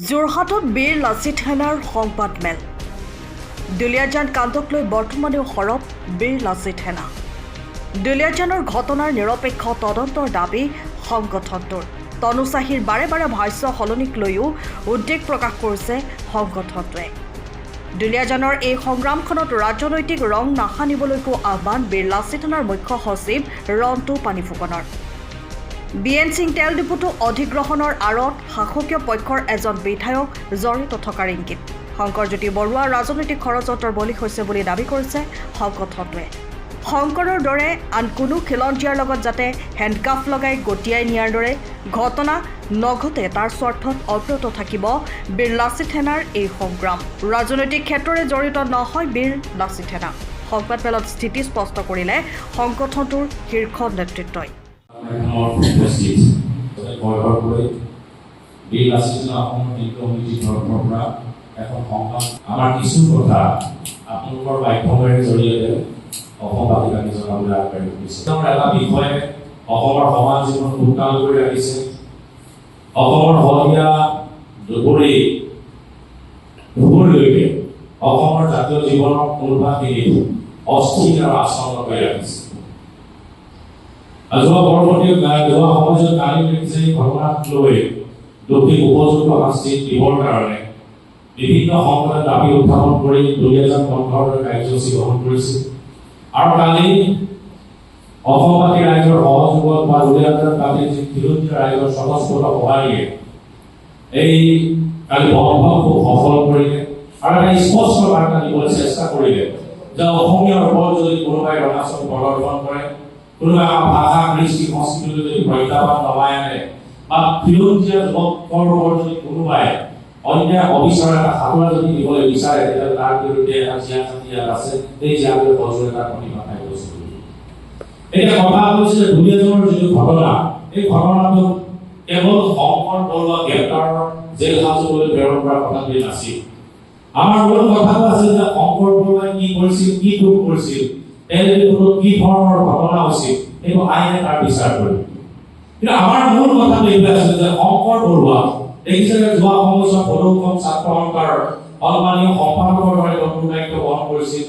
যোৰহাটত বীৰ লাচিত সেনাৰ সংবাদমেল দুলীয়াজান কাণ্ডক লৈ বৰ্তমানেও সৰব বীৰ লাচিত সেনা। দুলীয়াজানৰ ঘটনাৰ নিৰপেক্ষ তদন্তৰ দাবী সংগঠনটোৰ। তনু চাহিৰ বাৰে বাৰে ভাষ্য সলনিক লৈও উদ্বেগ প্ৰকাশ কৰিছে সংগঠনটোৱে। দুলীয়াজানৰ এই সংগ্ৰামখনত ৰাজনৈতিক ৰং নাসানিবলৈকো আহ্বান বীৰ লাচিত সেনাৰ মুখ্য সচিব ৰন্টু পানীফুকনৰ। বিএন সিং তেল ডিপুটো অধিগ্ৰহণৰ আঁৰত শাসকীয় পক্ষৰ এজন বিধায়ক জড়িত থকাৰ ইংগিত। শংকৰজ্যোতি বৰুৱা ৰাজনৈতিক ষড়যন্ত্ৰৰ বলি হৈছে বুলি দাবী কৰিছে সংগঠনটোৱে। শংকৰৰ দৰে আন কোনো খিলঞ্জীয়াৰ লগত যাতে হেণ্ডকাফ লগাই গটিয়াই নিয়াৰ দৰে ঘটনা নঘটে তাৰ স্বাৰ্থত অব্যাহত থাকিব বীৰ লাচিত সেনাৰ এই সংগ্ৰাম। ৰাজনৈতিক ক্ষেত্ৰৰে জড়িত নহয় বীৰ লাচিত সেনা। সংবাদমেলত স্থিতি স্পষ্ট কৰিলে সংগঠনটোৰ শীৰ্ষ নেতৃত্বই। আমাৰ কিছু কথা আপোনালোকৰ মাধ্যমেৰে জৰিয়তে অসমবাসীক জনাবলৈ আগবাঢ়ি গৈছে। এটা বিষয়ে অসমৰ সমাজ জীৱন উত্তাল কৰি ৰাখিছে। অসমৰ হলীয়া দুবৰীলৈকে অসমৰ জাতীয় জীৱনৰ কোনোবাখিনি অস্থিৰ আৰু আচৰণ কৰি ৰাখিছে। যোৱা সমাজত কালি দেখিছে এই ঘটনাক লৈ দক্ষিণ উপযুক্ত শাস্তি দিবৰ কাৰণে বিভিন্ন সংগঠনে দাবী উত্থাপন কৰি দুলীয়াজান বন্ধৰ কাৰ্যসূচী গ্ৰহণ কৰিছে। আৰু কালি অসমবাসী ৰাইজৰ সহযোগত বা দুলীয়াজানবাসী খিলঞ্জীয়া ৰাইজৰ স্বতঃস্ফূৰ্ত সহায়েৰে এই কালি বন্ধ খুব সফল কৰিলে আৰু এটা স্পষ্ট বাৰ্তা দিবলৈ চেষ্টা কৰিলে যে অসমীয়াৰ ওপৰত যদি কোনোবাই ৰঙাচল প্ৰদৰ্শন কৰে, কোনোবাই ভাষা কৃষ্টি সংস্কৃতি যদি প্ৰত্যাহ্বান নমাই আনে বা খিলঞ্জীয়া যুৱকৰ ওপৰত যদি কোনোবাই অন্যায় অবিচাৰ এটা সাঁতোৰা যদি দিবলৈ বিচাৰে তেতিয়াহ'লে তাৰ বিৰুদ্ধে এটা জিয়া আছে। এই জিয়াটোৱে বছৰ এটা প্ৰতিভা খাই গৈছে। এতিয়া কথা হৈছে যে দুলীয়াজানৰ যিটো ঘটনা, এই ঘটনাটো কেৱল শংকৰ বৰুৱা গ্ৰেপ্তাৰৰ জেল হাজতলৈ প্ৰেৰণ কৰা কথাটোৱে নাছিল। আমাৰ মূল কথাটো আছিল যে শংকৰ বৰুৱাই কি কৰিছিল, কি দুখ কৰিছিল, তেওঁলোকৰ কি ধৰণৰ ঘটনা হৈছিল, এইটো আইনে তাৰ বিচাৰ কৰিব। কিন্তু আমাৰ মূল কথাটো এইবিলাক আছিল যে শংকৰ বৰুৱা দেখিছে যে যোৱা সময়ছোৱাত প্ৰদূষণ ছাত্ৰ সন্থাৰ সন্মানীয় সম্পাদকৰ দৰে নতুন দায়িত্ব গ্ৰহণ কৰিছিল।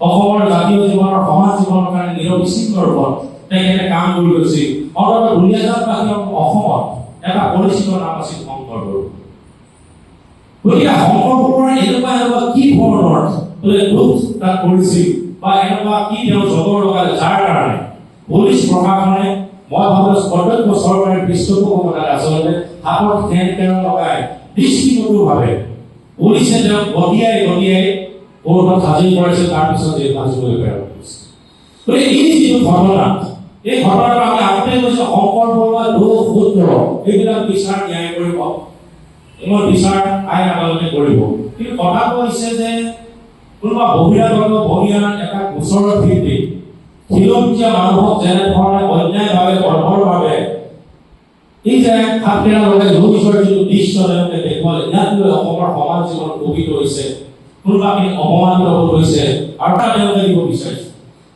অসমৰ জাতীয় জীৱনৰ সমাজ জীৱনৰ কাৰণে নিৰবিচ্ছিন্ন ৰূপত তেখেতে কাম কৰি গৈছিল। অন্ততঃ দুলীয়াজানবাসী অসমত এটা পৰিচিত নাম আছিল শংকৰ বৰুৱা। গতিকে শংকৰ বৰুৱাৰ এনেকুৱা কি ধৰণৰ দুখ তাত কৰিছিল বা এনেকুৱা কি তেওঁ জগৰ লগালে যাৰ কাৰণে পুলিচ প্ৰশাসনে মই ভাবো প্ৰত্যক্ষ চৰকাৰী পৃষ্ঠপোষকতাত আচলতে হাতত ঠেং লগাই দৃষ্টিগতভাৱে পুলিচে তেওঁক গটিয়াই কোৰ্টত হাজিৰ কৰাইছে, তাৰপিছত জেল হাজতলৈ প্ৰেৰণ কৰিছে। গতিকে এই যিটো ঘটনা, এই ঘটনাটো আমি আগতে কৈছোঁ শংকৰ বৰুৱা দোষ সূত্ৰ এইবিলাক বিচাৰ ন্যায় কৰিব, এইবোৰ বিচাৰ আইন আদালতে কৰিব। কিন্তু কথাটো হৈছে যে কোনোবা বহিৰাগত এটা গোচৰৰ ভিত্তিত খিলঞ্জীয়া মানুহক যেনেধৰণে অন্যায়ভাৱে বৰ্বৰভাৱে এই যে হাতকেৰা লগাই যোগীশ্বৰ যিটো দৃশ্য তেওঁলোকে দেখুৱালে, ইয়াত লৈ অসমৰ সমাজ জীৱন কবিত হৈছে, কোনোবাখিনি অপমানিত হৈছে আৰু তাত তেওঁলোকে দিব বিচাৰিছে।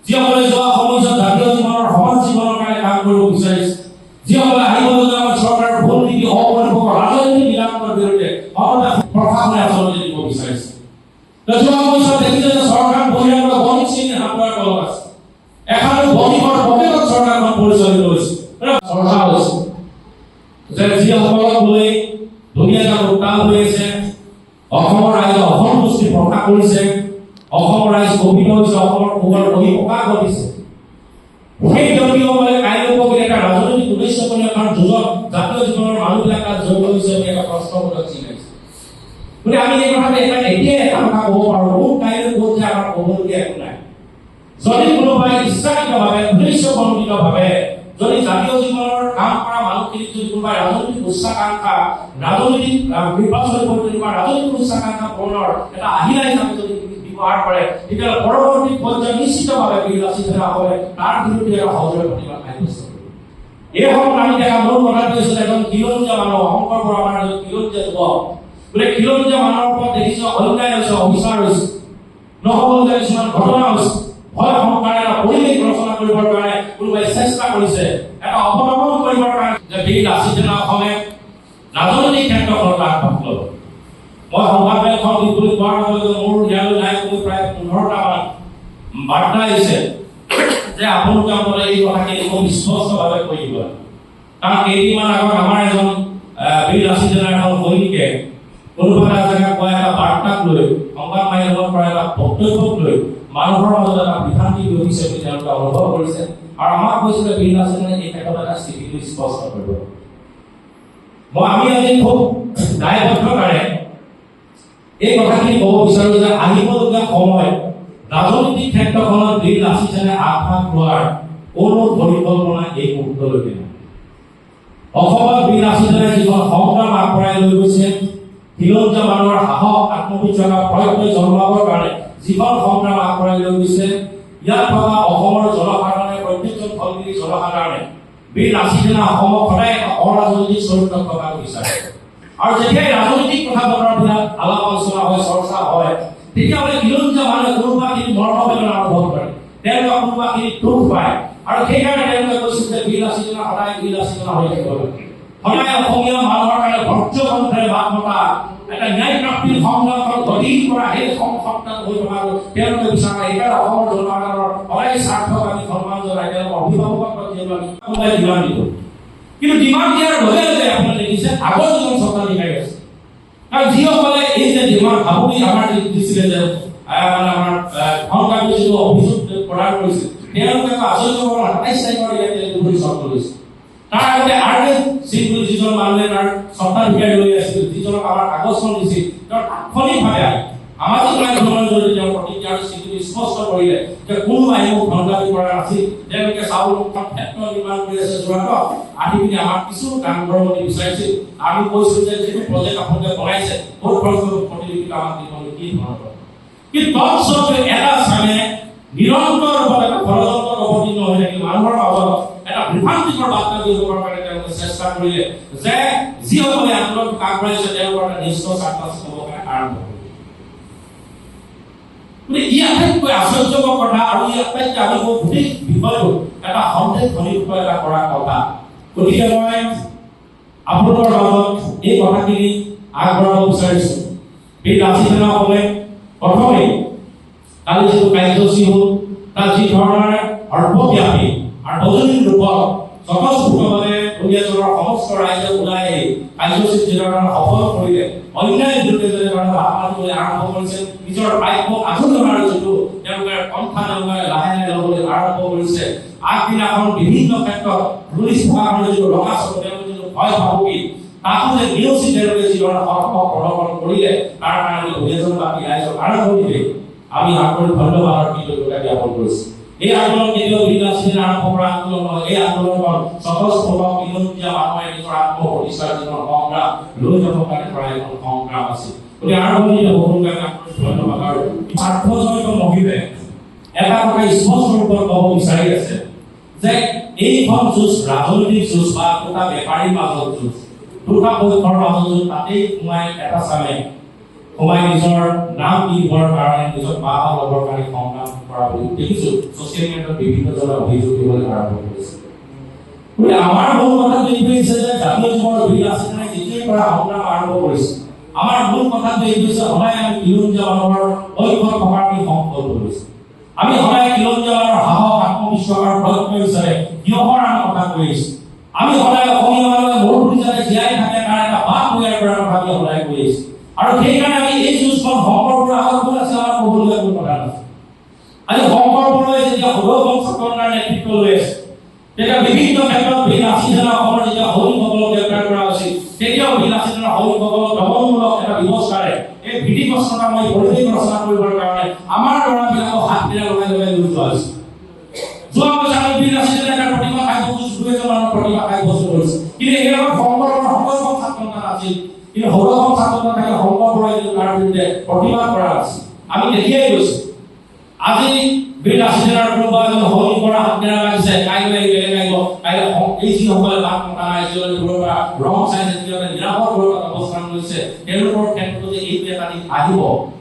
যিসকলে যোৱা সময়ছোৱাত জাতীয় জীৱনৰ সমাজ জীৱনৰ কাৰণে কাম কৰিব বিচাৰিছে, যিসকলে আহিবলগীয়া আমাৰ চৰকাৰৰ ভুল নীতি অপৰিপক্ক ৰাজনৈতিক নিলামৰ বিৰুদ্ধে প্ৰশাসনে আচলতে দিব বিচাৰিছে। যোৱা সময়ছোৱাত দেখিছে যে চৰকাৰ বহিৰাগত বণিক শ্ৰেণীৰ হাতৰ তলত আছে। এখন বণিকৰ পকেটত চৰকাৰখন পৰিচালিত হৈছে, চৰ্চা হৈছে যে যিসকলক লৈ দুলীয়াজান উত্তাল হৈ আছে, অসমৰ ৰাইজে অসন্তুষ্টি প্ৰকাশ কৰিছে, অসমৰ ৰাইজ কবিত হৈছে, অসমৰ পোহৰ বহিঃপ্ৰকাশ ঘটিছে, সেই ব্যক্তিসকলে কাইলৈকে এটা ৰাজনৈতিক উদ্দেশ্যপূৰ্ণ কাৰণ যুঁজত জাতীয় জীৱনৰ মানুহবিলাক তাত জড়িত হৈছে বুলি এটা প্ৰশ্নবোধক চিনাইছে। গতিকে আমি এই কথাটো এতিয়াই এটা কথা ক'ব পাৰোঁ, বহুত কাইলৈ ক'ত যে আমাৰ ক'বলগীয়া একো নাই। যদি কোনোবাই ইচ্ছাকৃতভাৱে উদ্দেশ্যপ্ৰণোদিতভাৱে যদি জাতীয় জীৱনৰ কাম কৰা মানুহখিনিক যদি কোনোবাই ৰাজনৈতিক উচ্চাকাংক্ষা, ৰাজনৈতিক নিৰ্বাচনী পদ্ধতি বা ৰাজনৈতিক উচ্চাকাংক্ষা পূৰণৰ এটা আহিলা হিচাপে যদি ব্যৱহাৰ কৰে, তেতিয়াহ'লে পৰৱৰ্তী পৰ্যায়ত নিশ্চিতভাৱে বীৰ লাচিত সেনাসকলে তাৰ বিৰুদ্ধে এটা সহযোগ প্ৰতিবাদ সাব্যস্ত কৰিব। এই সময়ত আমি দেখা মূল কথাটো হৈছে এজন খিলঞ্জীয়া মানুহ, শংকৰ বৰুৱা আমাৰ এজন খিলঞ্জীয়া যুৱক, বোলে খিলঞ্জীয়া মানুহৰ ওপৰত দেখিছে অন্যায় হৈছে, অবিচাৰ হৈছে, নহ'বলগীয়া কিছুমান ঘটনা হৈছে, ভয় সংকাৰে এটা পৰিৱেশ ৰচনা কৰিবৰ কাৰণে কোনোবাই চেষ্টা কৰিছে, এটা অপদমন কৰিবৰ কাৰণে যে বীৰ লাচিত সেনা অসমে ৰাজনৈতিক ক্ষেত্ৰত আগভাগ ল'ব। মই সংবাদমেলখন দিবলৈ কোৱাৰ লগে লগে মোৰ ইয়ালৈ নাই কৈ প্ৰায় 15টা বাৰ্তা আহিছে যে আপোনালোকে আমাক এই কথাখিনি খুব স্পষ্টভাৱে কৈ দিব। কাৰণ কেইদিনমান আগত আমাৰ এজন বীৰ লাচিত সেনাৰ এখন সৈনিকে কোনোবা এটা জেগা কোৱা এটা বাৰ্তাক লৈ সংবাদ মাধ্যমৰ পৰা এটা বক্তব্যক লৈ মানুহৰ মাজত এটা বিভ্ৰান্তি বিয়পিছে বুলি তেওঁলোকে অনুভৱ কৰিছে আৰু আমাক কৈছে যে বীৰ লাচিত সেনাই এই ক্ষেত্ৰত এটা স্থিতিটো স্পষ্ট কৰিব। আমি আজি খুব দায়বদ্ধতাৰে এই কথাখিনি ক'ব বিচাৰো যে আহিবলগীয়া সময়ত ৰাজনৈতিক ক্ষেত্ৰখনত বীৰ লাচিত সেনাই আগভাগ লোৱাৰ কোনো পৰিকল্পনা এই মুহূৰ্তলৈকে নাই। অসমত বীৰ লাচিত সেনাই যিখন সংগ্ৰাম আগবঢ়াই লৈ গৈছে, খিলঞ্জীয়া মানুহৰ সাহস আত্মবিশ্বাস প্ৰত্যয় জন্মাবৰ কাৰণে যিখন সংগ্ৰাম আগবঢ়াই লৈ গৈছে, ইয়াত থকা অসমৰ জনসাধাৰণে প্ৰত্যেকজন ফলগিৰি জনসাধাৰণে বীৰ লাচিত সেনা অসমক সদায় অৰাজনৈতিক চৰিত্ৰ থকাটো বিচাৰে। আৰু যেতিয়া ৰাজনৈতিক কথা বতৰাবিলাক আলাপ আলোচনা হয়, চৰ্চা হয়, তেতিয়াহ'লে খিলঞ্জীয়া মানুহে কোনোবাখিনি মৰ্মবেদনা অনুভৱ কৰে, তেওঁলোকে কোনোবাখিনি দুখ পায় আৰু সেইকাৰণে তেওঁলোকে কৈছিল যে বীৰ লাচিত সেনা সদায় বীৰ লাচিত সেনা হৈ থাকিব লাগে। সদায় অসমীয়া মানুহৰ কাৰণে ভৰ্যকণ্ঠৰে মাত মতা এটা ন্যায় প্ৰাপ্তিৰ সংগ্ৰামখন গতিশীল কৰা সেই সংস্থাত হৈ থকাটো তেওঁলোকে বিচাৰে। সেইকাৰণে অসমৰ জনসাধাৰণৰ সদায় স্বাৰ্থক আমি সন্মান জনাই তেওঁলোকৰ অভিভাৱকক যিহেতু আমি কোনোবাই ডিমাণ্ড দিব। কিন্তু ডিমাণ্ড দিয়াৰ লগে লগে আপোনালোকে দেখিছে আগৰ যিজন স্বত্বাধিকাৰী আছে, কাৰণ যিসকলে এই যে ডিমাণ্ড ভাবুকি আমাৰ দিছিলে যে আমাৰ সংগ্ৰামী যিটো অভিযোগ প্ৰদান কৰিছিল, তেওঁলোকে আচৰিত ২৭ তাৰিখৰ ইয়াতে দুবৰি চৰ্ত লৈছে। তাৰ আগতে আৰ.কে. সিং বুলি যিজন মানুহে তাৰ স্বত্বাধিকাৰী লৈ আছিল, যিজনক আমাৰ কাগজখন দিছিল, তেওঁ তাৎক্ষণিকভাৱে সামাজিক মাধ্যমৰ জৰিয়তে তেওঁ প্ৰতিক্ৰিয়াৰ স্থিতিটো স্পষ্ট কৰিলে যে কোনোবাই মোক ধন্দাবী কৰা নাছিল, তেওঁলোকে চাউল ক্ষেত্ৰ নিৰ্মাণ কৰি আছে যোৰহাটত, আহি পিনি আমাক কিছু দান কৰিব বিচাৰিছিল। আমি কৈছোঁ যে যিটো প্ৰজেক্ট আপোনালোকে বনাইছে বহুত খৰচ কৰিব, প্ৰতিলিপিত আমাক দিব কি ধৰণৰ। কিন্তু তৎসত্ত্বেও এটা স্থানে নিৰন্তৰ ৰূপত এটা ষড়যন্ত্ৰত অৱতীৰ্ণ হৈ থাকিল, মানুহৰ মাজত এটা বিভ্ৰান্তিকৰ বাৰ্তা দিবৰ কাৰণে তেওঁলোকে চেষ্টা কৰিলে যে যিসকলে আন্দোলন আগবঢ়াইছে তেওঁলোকৰ এটা নিষ্ঠ স্বাৰ্থ হ'বৰ কাৰণে আৰম্ভ কৰিলে। ই আটাইতকৈ আশ্চৰ্যকৰ কথা আৰু ই আটাইতকৈ আমি গোটেই বিষয়টো এটা সন্দেহ ঘনীভূত এটা কৰা কথা। গতিকে মই আপোনালোকৰ মাজত এই কথাখিনি আগবঢ়াব বিচাৰিছোঁ। বীৰ লাচিত সেনাসকলে প্ৰথমে কালি যিটো কাৰ্যসূচী হ'ল তাত যি ধৰণৰ সৰ্বব্যাপী আৰু বজনীন ৰূপত স্বতঃস্ফূৰ্তভাৱে দুলীয়াজনৰ সমস্ত ৰাইজে ওলাই আহি কাৰ্যসূচীত যিধৰণৰ সফল কৰিলে, অন্যায় বিৰুদ্ধে যেনেধৰণে ভাষা দিবলৈ আৰম্ভ কৰিছে, নিজৰ প্ৰাপ্য আধুনিকতাৰ যিটো তেওঁলোকে পন্থা তেওঁলোকে লাহে লাহে ল'বলৈ আৰম্ভ কৰিছে, আগদিনাখন বিভিন্ন ক্ষেত্ৰত পুলিচ প্ৰশাসনৰ যিটো ৰঙা চকু তেওঁলোকে যিটো ভয় ভাবুকি তাকো যে নিউজ তেওঁলোকে যিধৰণে প্ৰদৰ্শন কৰিলে, তাৰ কাৰণে দুলীয়াজন বাকী ৰাইজক আৰম্ভণিতে আমি আগৰ ধন্যবাদৰ কৃতজ্ঞতা জ্ঞাপন কৰিছোঁ। এই আন্দোলন কেতিয়াও বীৰ লাচিত সেনাই আৰম্ভ কৰা আন্দোলন নহয়। এই আন্দোলনখন স্বতঃস্ফূৰ্ত খিলঞ্জীয়া মানুহে নিজৰ আত্মপ্ৰতিষ্ঠাৰ যিখন সংগ্ৰাম লৈ যাবৰ কাৰণে কৰা এখন সংগ্ৰাম আছিল। গতিকে আৰম্ভণিতে সকলোকে ধন্যবাদ। আৰু স্বাৰ্থজনিত মহিলে এটা কথা স্পষ্ট ৰূপত ক'ব বিচাৰি আছে যে এইখন যুঁজ ৰাজনৈতিক যুঁজ বা দুটা বেপাৰীৰ মাজত যুঁজ, দুটা পক্ষৰ মাজত যুঁজ, তাতেই সোমাই এটা চামে সোমাই নিজৰ নাম দিবৰ কাৰণে নিজৰ বাহ ল'বৰ কাৰণে সংগ্ৰাম কৰা বুলি দেখিছোঁ। ছ'চিয়েল মিডিয়াত বিভিন্নজনে অভিযোগ দিবলৈ আৰম্ভ কৰিছে। গতিকে আমাৰ মূল কথাটো এইটো হৈছে যে জাতীয় যুৱৰ বীৰ লাচিত সেনাই যেতিয়াৰ পৰা সংগ্ৰাম আৰম্ভ কৰিছে, আমাৰ মূল কথাটো এইটো হৈছে সদায় আমি খিলঞ্জীয়া মানুহৰ ঐক্য থকাৰ আমি সংকল্প লৈছোঁ। আমি সদায় খিলঞ্জীয়া মানুহৰ সাহস আত্মবিশ্বাসৰ প্ৰত্যয় হিচাপে কিহৰ আমি কথা কৈ আহিছোঁ। আমি সদায় অসমীয়া মানুহে মৰুভূমি যাতে জীয়াই থাকে তাৰ এটা বাট তৈয়াৰ কৰাৰ কথা আমি সদায় কৈ আহিছোঁ। আৰু সেইকাৰণে আমি এই যুঁজখন শংকৰপুৰৰ আগত কোন আছে আমাৰ ক'বলগীয়া কোনো কথা নাছিল। আজি শংকৰপুৰলৈ যেতিয়া সদৌ ছাত্ৰৰ নেতৃত্ব লৈ আছে, তেতিয়া বিভিন্ন ক্ষেত্ৰত বীৰ লাচিত সেনা অসমৰ যেতিয়া সৈনিকসকলক গ্ৰেপ্তাৰ কৰা হৈছিল, তেতিয়াও বীৰ লাচিত সেনা সৈনিকসকলক দমনমূলক এটা ব্যৱস্থাৰে এই ভীতিগ্ৰস্ততাময় পৰিৱেশ ৰচনা কৰিবৰ কাৰণে আমাৰ ল'ৰাবিলাকক হাত পিৰা লগাই লগাই লৈ যোৱা হৈছিল। যোৱা বছৰ আমি বীৰ লাচিত সেনাৰ এটা প্ৰতিমা কাৰ্যসূচী ২০০০ মানৰ প্ৰতিমা কাৰ্যসূচী কৰিছিল, কিন্তু এই লগত শংকৰপুৰৰ সকলোখন ছাত্ৰ আছিল, কিন্তু সদৌ ছাত্ৰ থাকে শংকৰপুৰৰ তাৰ বিৰুদ্ধে প্ৰতিবাদ কৰা আছিল। আমি দেখিয়ে গৈছোঁ আজি বীৰ লাচিত সেনাৰ কোনোবা এজন সৈনিকৰ হাত পিৰা লাগিছে, কাইলৈ বেলেগ আহিব, কাইলৈ এই যিসকলে বাট মতা নাই, যিসকলে দূৰৰ পৰা ৰং চাইছে, যিসকলে নিৰাপদ দূৰত অৱস্থান লৈছে, তেওঁলোকৰ ক্ষেত্ৰত যে এইটো এটা দিন আহিব,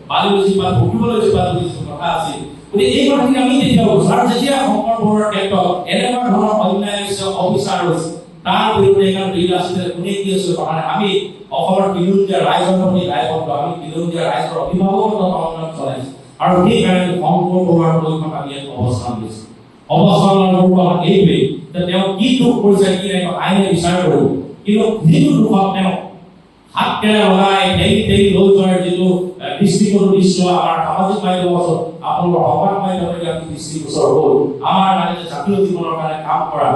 বালিলৈ বা ভুগিবলৈ যিটো কথা আছিল। গতিকে এই কথাখিনি আমি তেতিয়া কৈছোঁ। আৰু যেতিয়া শংকৰপুৰৰ ক্ষেত্ৰত এনেকুৱা ধৰণৰ অন্যায় হৈছে, অবিচাৰ হৈছে, তাৰ বিৰুদ্ধে এখন বিল আছিলে কোনে কি আছে কাৰণে আমি অসমৰ বিৰোধীয়া ৰাইজৰ প্ৰতি দায়বদ্ধ আমি বিৰোধীয়া ৰাইজৰ অভিভাৱকত্ব পালন চলাইছো আৰু সেইকাৰণে সংগ্ৰহ কৰাৰ পক্ষত আমি এক অৱস্থান লৈছো অৱস্থানৰ পূৰ্বত এইটোৱেই যে তেওঁ কি দুখ কৰিছে কি নাই আইনে বিচাৰ কৰিব কিন্তু যিটো দুখত তেওঁ হাত কেৰে লগাই ঠেলি লৈ যোৱাৰ যিটো দৃষ্টিগোচৰ দৃশ্য আমাৰ সামাজিক মাধ্যমত আপোনালোকৰ সংবাদ মাধ্যমত আমি দৃষ্টিগোচৰ হ'ল আমাৰ ৰাইজে জাতীয় জীৱনৰ কাৰণে কাম কৰা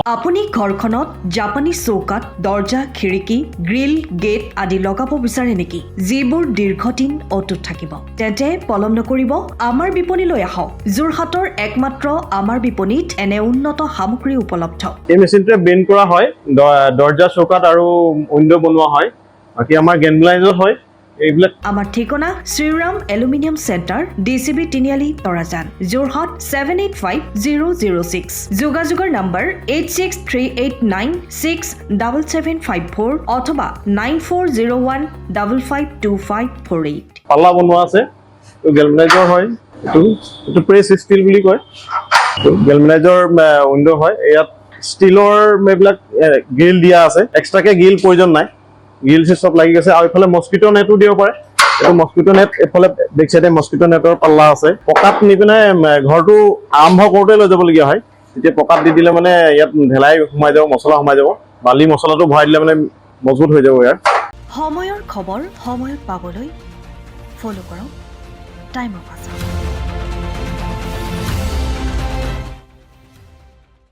আপুনি ঘৰখনত জাপানী চৌকাত দৰ্জা খিৰিকী গ্ৰিল গেট আদি লগাব বিচাৰে নেকি যিবোৰ দীৰ্ঘদিন অটুট থাকিব তেন্তে পলম নকৰিব আমাৰ বিপণীলৈ আহক যোৰহাটৰ একমাত্ৰ আমাৰ বিপণীত এনে উন্নত সামগ্ৰী উপলব্ধ এই মেচিনটোৱে বেণ্ড কৰা হয় দৰ্জা চৌকাত আৰু উইণ্ডো বনোৱা হয় বাকি আমাৰ গেনব্লাইজত হয় এইবিলাক আমাৰ ঠিকনা শ্ৰীৰাম এলুমিনিয়াম চেণ্টাৰ ডিচিবি তিনিআলি তৰাজান যোৰহাট 785006 যোগাযোগৰ নম্বৰ 8638967754 অথবা 9401552548 পাল্লা বনোৱা আছে তো গেলভেনাইজৰ হয় এইটো প্ৰেছ ষ্টীল বুলি কয় তো গেলভেনাইজৰ উইণ্ডো হয় ইয়াত ষ্টীলৰ এইবিলাক গ্ৰিল দিয়া আছে এক্সট্ৰাকে গ্ৰিল প্ৰয়োজন নাই গ্ৰিল চব লাগি গৈছে আৰু ইফালে মস্কিটো নেটো দিব পাৰে এইটো মস্কিটো নেট এফালে বেক চাইডে মস্কিটো নেটৰ পাল্লা আছে পকাত নি পিনে ঘৰটো আৰম্ভ কৰোঁতে লৈ যাবলগীয়া হয় তেতিয়া পকাত দি দিলে মানে ইয়াত ঢেলাই সোমাই যাব মছলা সোমাই যাব বালি মছলাটো ভৰাই দিলে মানে মজবুত হৈ যাব ইয়াৰ সময়ৰ খবৰ সময়ত পাবলৈ ফলো কৰক টাইম অফ